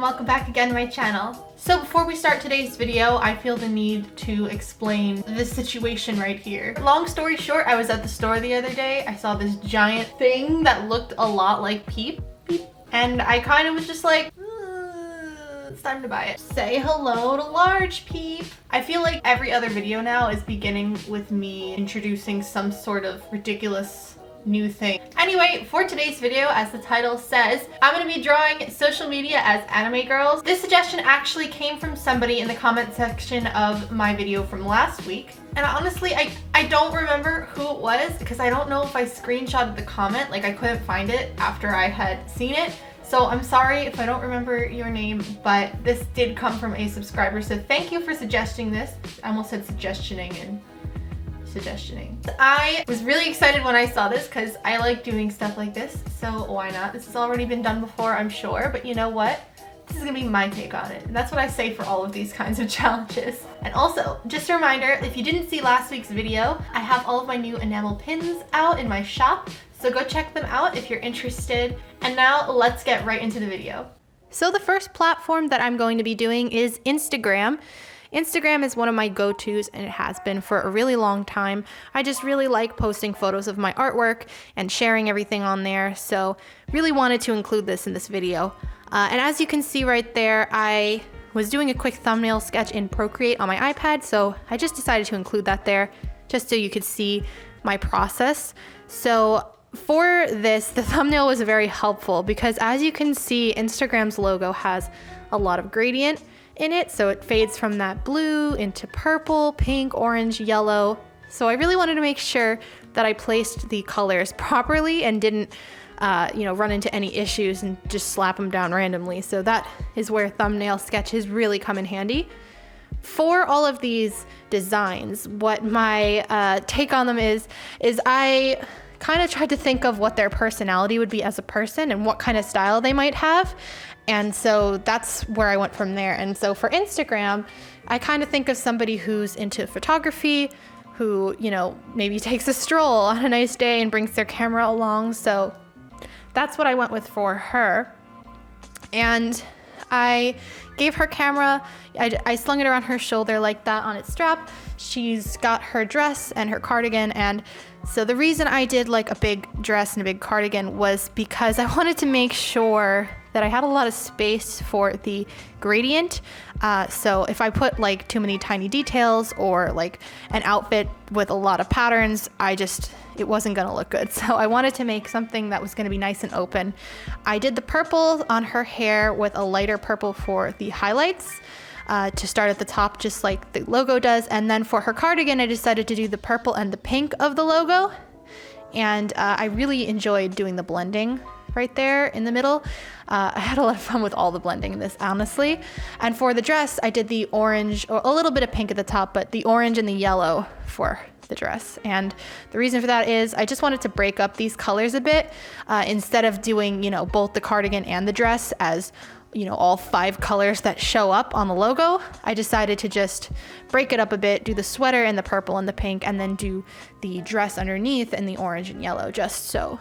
welcome back again to my channel. So before we start today's video, I feel the need to explain this situation right here. Long story short, I was at the store the other day. I saw this giant thing that looked a lot like Peep, and I kind of was just like, it's time to buy it. Say hello to large Peep. I feel like every other video now is beginning with me introducing some sort of ridiculous new thing. Anyway, for today's video, as the title says, I'm gonna be drawing social media as anime girls. This suggestion actually came from somebody in the comment section of my video from last week. And honestly, I don't remember who it was because I don't know if I screenshotted the comment, like I couldn't find it after I had seen it. So I'm sorry if I don't remember your name, but this did come from a subscriber. So thank you for suggesting this. I almost said suggestioning and suggestioning. I was really excited when I saw this because I like doing stuff like this, so why not? This has already been done before, I'm sure, but you know what? This is gonna be my take on it, and that's what I say for all of these kinds of challenges. And also, just a reminder, if you didn't see last week's video, I have all of my new enamel pins out in my shop, so go check them out if you're interested. And now let's get right into the video. So the first platform that I'm going to be doing is Instagram. Instagram is one of my go-tos, and it has been for a really long time. I just really like posting photos of my artwork and sharing everything on there, so really wanted to include this in this video. And as you can see right there, I was doing a quick thumbnail sketch in Procreate on my iPad, so I just decided to include that there just so you could see my process. So for this, the thumbnail was very helpful because as you can see, Instagram's logo has a lot of gradient in it, so it fades from that blue into purple, pink, orange, yellow. So I really wanted to make sure that I placed the colors properly and didn't run into any issues and just slap them down randomly. So that is where thumbnail sketches really come in handy. For all of these designs, what my take on them is I kind of tried to think of what their personality would be as a person and what kind of style they might have. And so that's where I went from there. And so for Instagram, I kind of think of somebody who's into photography, who, maybe takes a stroll on a nice day and brings their camera along. So that's what I went with for her. And I gave her camera, I slung it around her shoulder like that on its strap. She's got her dress and her cardigan, and so the reason I did like a big dress and a big cardigan was because I wanted to make sure that I had a lot of space for the gradient. So if I put like too many tiny details or like an outfit with a lot of patterns, it wasn't gonna look good. So I wanted to make something that was gonna be nice and open. I did the purple on her hair with a lighter purple for the highlights to start at the top, just like the logo does. And then for her cardigan, I decided to do the purple and the pink of the logo. And I really enjoyed doing the blending right there in the middle. I had a lot of fun with all the blending in this, honestly. And for the dress, I did the orange, or a little bit of pink at the top, but the orange and the yellow for the dress. And the reason for that is I just wanted to break up these colors a bit. Instead of doing, both the cardigan and the dress as all 5 colors that show up on the logo, I decided to just break it up a bit, do the sweater in the purple and the pink, and then do the dress underneath in the orange and yellow, just so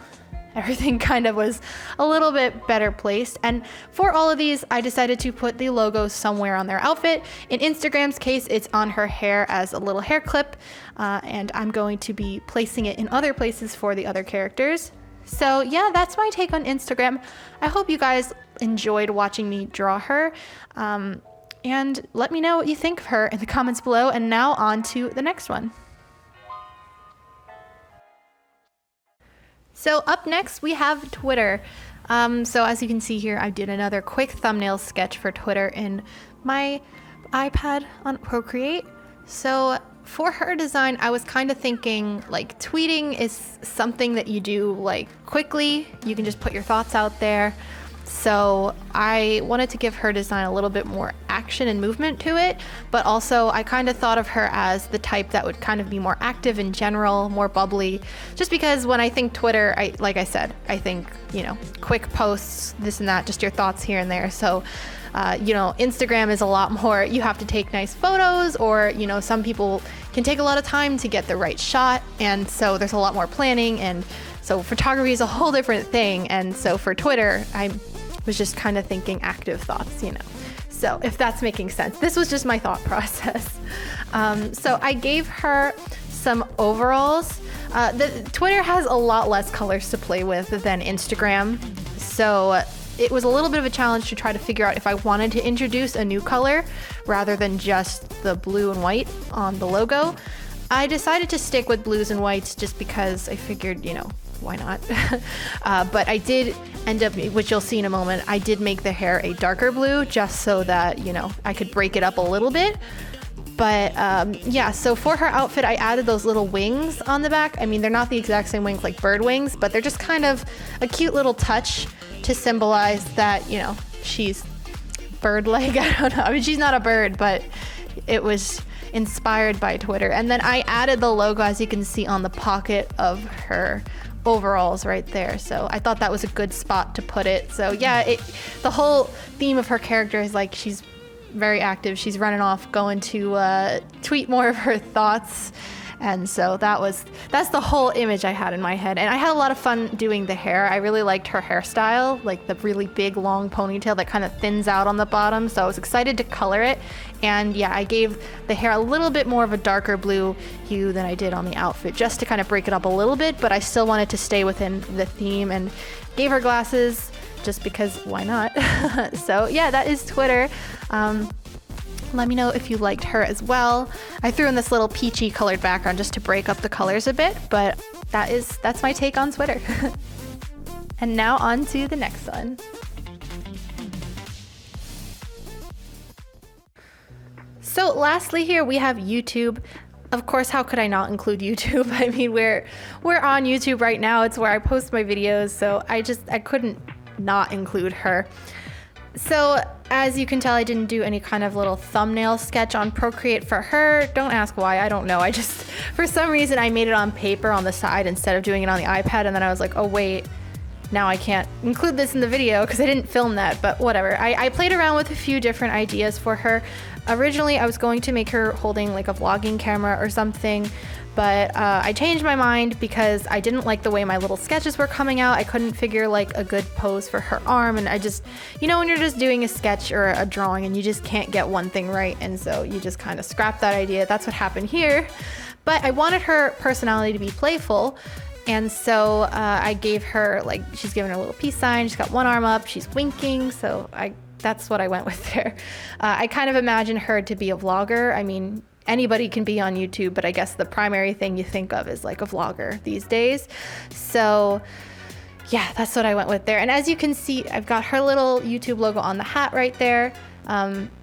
everything kind of was a little bit better placed. And for all of these, I decided to put the logo somewhere on their outfit. In Instagram's case, it's on her hair as a little hair clip, and I'm going to be placing it in other places for the other characters. So yeah, that's my take on Instagram. I hope you guys enjoyed watching me draw her, and let me know what you think of her in the comments below. And now on to the next one. So up next we have Twitter. So as you can see here, I did another quick thumbnail sketch for Twitter in my iPad on Procreate. So for her design, I was kind of thinking like tweeting is something that you do like quickly. You can just put your thoughts out there. So I wanted to give her design a little bit more action and movement to it, but also I kind of thought of her as the type that would kind of be more active in general, more bubbly, just because when I think Twitter, like I said, I think, quick posts, this and that, just your thoughts here and there. So Instagram is a lot more, you have to take nice photos, or, some people can take a lot of time to get the right shot. And so there's a lot more planning. And so photography is a whole different thing. And so for Twitter, I was just kind of thinking active thoughts, you know. So if that's making sense, this was just my thought process. So I gave her some overalls. Twitter has a lot less colors to play with than Instagram. So it was a little bit of a challenge to try to figure out if I wanted to introduce a new color rather than just the blue and white on the logo. I decided to stick with blues and whites just because I figured, you know, why not? But I did end up, which you'll see in a moment, I did make the hair a darker blue just so that, you know, I could break it up a little bit. But yeah, so for her outfit, I added those little wings on the back. I mean, they're not the exact same wings like bird wings, but they're just kind of a cute little touch to symbolize that, you know, she's bird-like. I don't know. I mean, she's not a bird, but it was inspired by Twitter. And then I added the logo, as you can see, on the pocket of her overalls right there. So I thought that was a good spot to put it. So yeah, the whole theme of her character is like she's very active. She's running off, going to tweet more of her thoughts. And so that's the whole image I had in my head. And I had a lot of fun doing the hair. I really liked her hairstyle, like the really big long ponytail that kind of thins out on the bottom. So I was excited to color it. And yeah, I gave the hair a little bit more of a darker blue hue than I did on the outfit, just to kind of break it up a little bit, but I still wanted to stay within the theme, and gave her glasses just because why not? So yeah, that is Twitter. Let me know if you liked her as well. I threw in this little peachy colored background just to break up the colors a bit, but that's my take on Twitter. And now on to the next one. So lastly here we have YouTube. Of course, how could I not include YouTube? I mean, we're on YouTube right now. It's where I post my videos, so I couldn't not include her. So as you can tell, I didn't do any kind of little thumbnail sketch on Procreate for her. Don't ask why, I don't know. I just, for some reason, I made it on paper on the side instead of doing it on the iPad, and then I was like, oh wait, now I can't include this in the video because I didn't film that, but whatever. I played around with a few different ideas for her. Originally, I was going to make her holding like a vlogging camera or something, but I changed my mind because I didn't like the way my little sketches were coming out. I couldn't figure like a good pose for her arm, and I just, you know, when you're just doing a sketch or a drawing and you just can't get one thing right, and so you just kind of scrap that idea. That's what happened here. But I wanted her personality to be playful, and so I gave her, like, she's given her a little peace sign, she's got one arm up, she's winking, so that's what I went with there. I kind of imagine her to be a vlogger. I mean, anybody can be on YouTube, but I guess the primary thing you think of is like a vlogger these days. So yeah, that's what I went with there. And as you can see, I've got her little YouTube logo on the hat right there.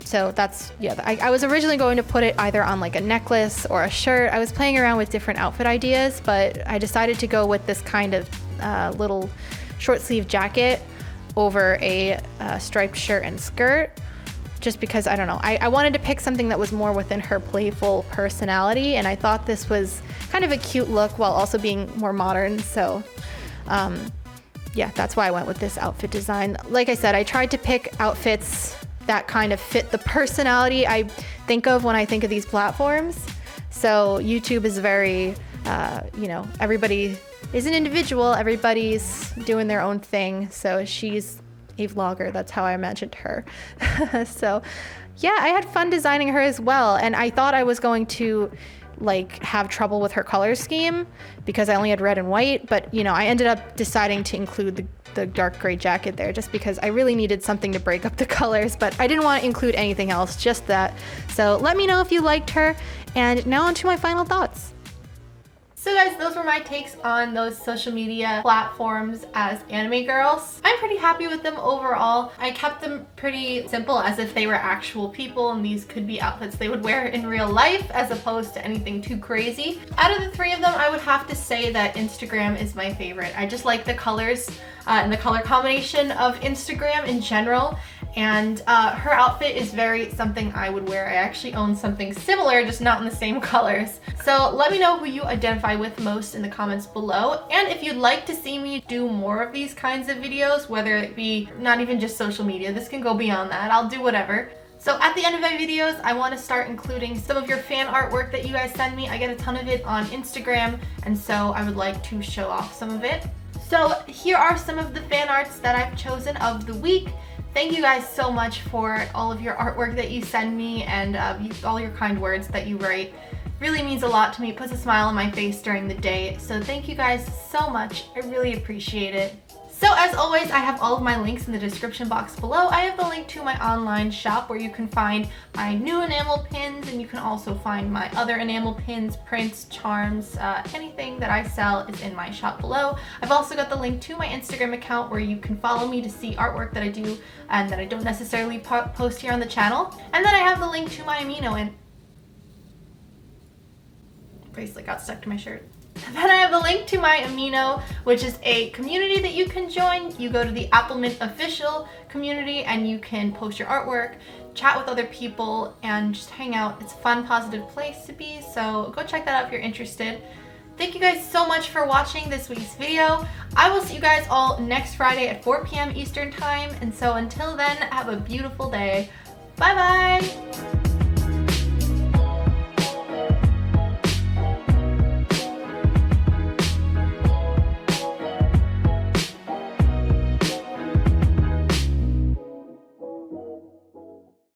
So that's, yeah, I was originally going to put it either on like a necklace or a shirt. I was playing around with different outfit ideas, but I decided to go with this kind of little short sleeve jacket over a striped shirt and skirt, just because, I don't know, I wanted to pick something that was more within her playful personality, and I thought this was kind of a cute look while also being more modern. So yeah, that's why I went with this outfit design. Like I said, I tried to pick outfits that kind of fit the personality I think of when I think of these platforms. So YouTube is very, you know, everybody is an individual, everybody's doing their own thing. So she's a vlogger, that's how I imagined her. So yeah, I had fun designing her as well, and I thought I was going to like have trouble with her color scheme because I only had red and white, but you know, I ended up deciding to include the dark gray jacket there just because I really needed something to break up the colors, but I didn't want to include anything else, just that. So let me know if you liked her, and now on to my final thoughts. So guys, those were my takes on those social media platforms as anime girls. I'm pretty happy with them overall. I kept them pretty simple, as if they were actual people and these could be outfits they would wear in real life as opposed to anything too crazy. Out of the three of them, I would have to say that Instagram is my favorite. I just like the colors and the color combination of Instagram in general. And her outfit is very something I would wear. I actually own something similar, just not in the same colors. So let me know who you identify with most in the comments below. And if you'd like to see me do more of these kinds of videos, whether it be not even just social media, this can go beyond that, I'll do whatever. So at the end of my videos, I want to start including some of your fan artwork that you guys send me. I get a ton of it on Instagram, and so I would like to show off some of it. So here are some of the fan arts that I've chosen of the week. Thank you guys so much for all of your artwork that you send me and all your kind words that you write. Really means a lot to me. It puts a smile on my face during the day. So thank you guys so much. I really appreciate it. So as always, I have all of my links in the description box below. I have the link to my online shop where you can find my new enamel pins, and you can also find my other enamel pins, prints, charms, anything that I sell is in my shop below. I've also got the link to my Instagram account where you can follow me to see artwork that I do and that I don't necessarily post here on the channel. And then I have the link to my amino and bracelet got stuck to my shirt. Then I have the link to my Amino, which is a community that you can join. You go to the Appleminte official community and you can post your artwork, chat with other people, and just hang out. It's a fun, positive place to be, so go check that out if you're interested. Thank you guys so much for watching this week's video. I will see you guys all next Friday at 4 p.m. Eastern time, and so until then, have a beautiful day. Bye bye!